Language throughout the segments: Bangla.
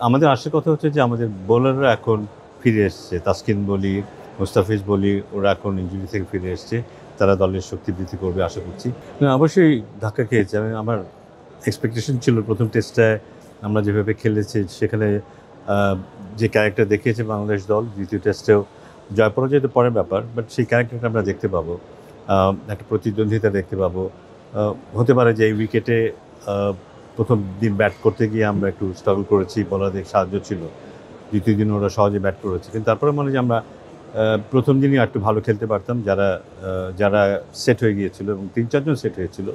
আমাদের আসার কথা হচ্ছে যে আমাদের বোলাররা এখন ফিরে এসছে। তাসকিন বলি, মুস্তাফিজ বলি, ওরা এখন ইনজুরি থেকে ফিরে এসছে। তারা দলের শক্তি বৃদ্ধি করবে আশা করছি। না, অবশ্যই ধাক্কা খেয়েছে। আমার এক্সপেকটেশন ছিল প্রথম টেস্টটায় আমরা যেভাবে খেলেছি সেখানে আ যে ক্যারেক্টার দেখিয়েছে বাংলাদেশ দল, দ্বিতীয় টেস্টেও জয় পরাজয় তো পরের ব্যাপার। বাট সেই ক্যারেক্টারটা আমরা দেখতে পাবো। একটা প্রতিদ্বন্দ্বিতা দেখতে পাবো। আ হতে পারে যে এই উইকেটে আ ১ম দিন ব্যাট করতে গিয়ে আমরা একটু স্ট্রাগল করেছি, বোলারদের সাহায্য ছিল। দ্বিতীয় দিন ওরা সহজে ব্যাট করেছে। কিন্তু তারপরে মনে হয় যে আমরা ১ম দিনই আরেকটু ভালো খেলতে পারতাম। যারা সেট হয়ে গিয়েছিল এবং ৩-৪ জন সেট হয়েছিল।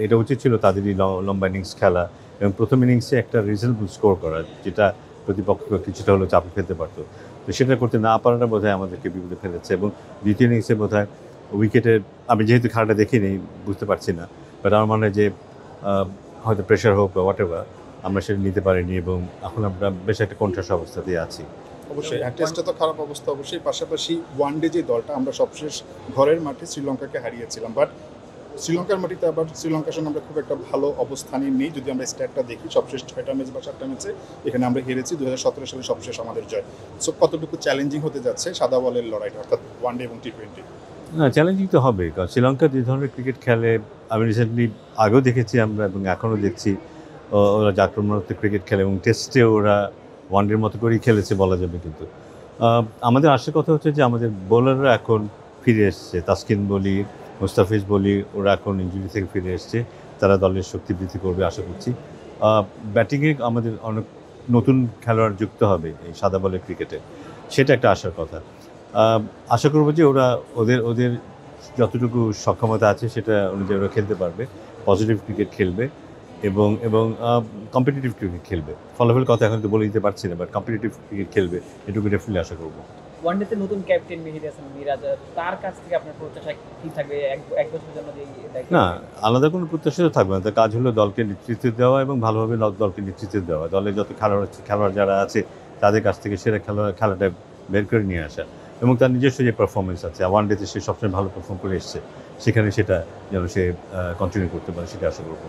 এটা উচিত ছিল তাদেরই লম্বা ইনিংস খেলা এবং প্রথম ইনিংসে একটা রিজনেবল স্কোর করা, যেটা প্রতিপক্ষকে কিছুটা হলেও চাপে ফেলতে পারত। তো সেটা করতে না পারাটা বোধহয় আমাদেরকে বিপদে ফেলেছে এবং দ্বিতীয় ইনিংসে বোধহয় উইকেটের, আমি যেহেতু খেলাটা দেখিনি বুঝতে পারছি না। বাট আমার মনে হয় যে আ হয়তো প্রেশার হোক বা হোয়াটএভার আমরা সেটা নিতে পারিনি এবং এখন আমরা বেশ একটা কণ্ঠাসা অবস্থাতেই আছি। অবশ্যই টেস্টে তো খারাপ অবস্থা অবশ্যই, পাশাপাশি ওয়ানডে যে দলটা আমরা সবশেষ ঘরের মাঠে শ্রীলঙ্কাকে হারিয়েছিলাম, বাট শ্রীলঙ্কার মাটিতে আবার শ্রীলঙ্কার সঙ্গে আমরা খুব একটা ভালো অবস্থানে নেই। যদি আমরা স্ট্যাটটা দেখি সবশেষ 6টা ম্যাচ বা 7টা ম্যাচে এখানে আমরা হেরেছি। 2017 সালে সবশেষ আমাদের জয়। সো কতটুকু চ্যালেঞ্জিং হতে যাচ্ছে সাদা বলের লড়াইটা, অর্থাৎ ওয়ানডে এবং টি-20? না, চ্যালেঞ্জিং তো হবেই। কারণ শ্রীলঙ্কা যে ধরনের ক্রিকেট খেলে আমি রিসেন্টলি আগেও দেখেছি আমরা এবং এখনও দেখছি। ওরা আক্রমণাত্মক ক্রিকেট খেলে এবং টেস্টে ওরা ওয়ানডের মতো করেই খেলেছে বলা যাবে কিন্তু। আ আমাদের আসার কথা হচ্ছে যে আমাদের বোলাররা এখন ফিরে এসছে। তাসকিন বলি, মুস্তাফিজ বলি, ওরা এখন ইনজুরি থেকে ফিরে এসছে। তারা দলের শক্তি বৃদ্ধি করবে আশা করছি। ব্যাটিংয়ে আমাদের অনেক নতুন খেলোয়াড় যুক্ত হবে এই সাদা বলের ক্রিকেটে। সেটা একটা আশার কথা। আ আশা করব যে ওদের যতটুকু সক্ষমতা আছে সেটা অনুযায়ী ওরা খেলতে পারবে। পজিটিভ ক্রিকেট খেলবে এবং কম্পিটিটিভ ক্রিকেট খেলবে। ফলাফলের কথা এখন তো বলে দিতে পারছি না, বাট কম্পিটিটিভ ক্রিকেট খেলবে এটুকু ডেফিনিটলি আশা করব। ওয়ানডেতে নতুন ক্যাপ্টেন মেহেদী হাসান মিরাজ, তার কাছ থেকে আপনার প্রত্যাশা কি থাকবে এক বছরের জন্য যেই দায়িত্ব? না, আলাদা কোনো প্রত্যাশা তো থাকবে না। তার কাজ হলো দলকে নেতৃত্ব দেওয়া এবং ভালোভাবে দলকে নেতৃত্ব দেওয়া। দলে যত খেলোয়াড় যারা আছে তাদের কাছ থেকে সেরা খেলাটা বের করে নিয়ে আসা এবং তার নিজস্ব যে পারফরম্যান্স আছে, ওয়ানডেতে সে সবসময় ভালো পারফর্ম করে এসছে। সেখানে সেটা যেন সে কন্টিনিউ করতে পারে সেটা আশা করব।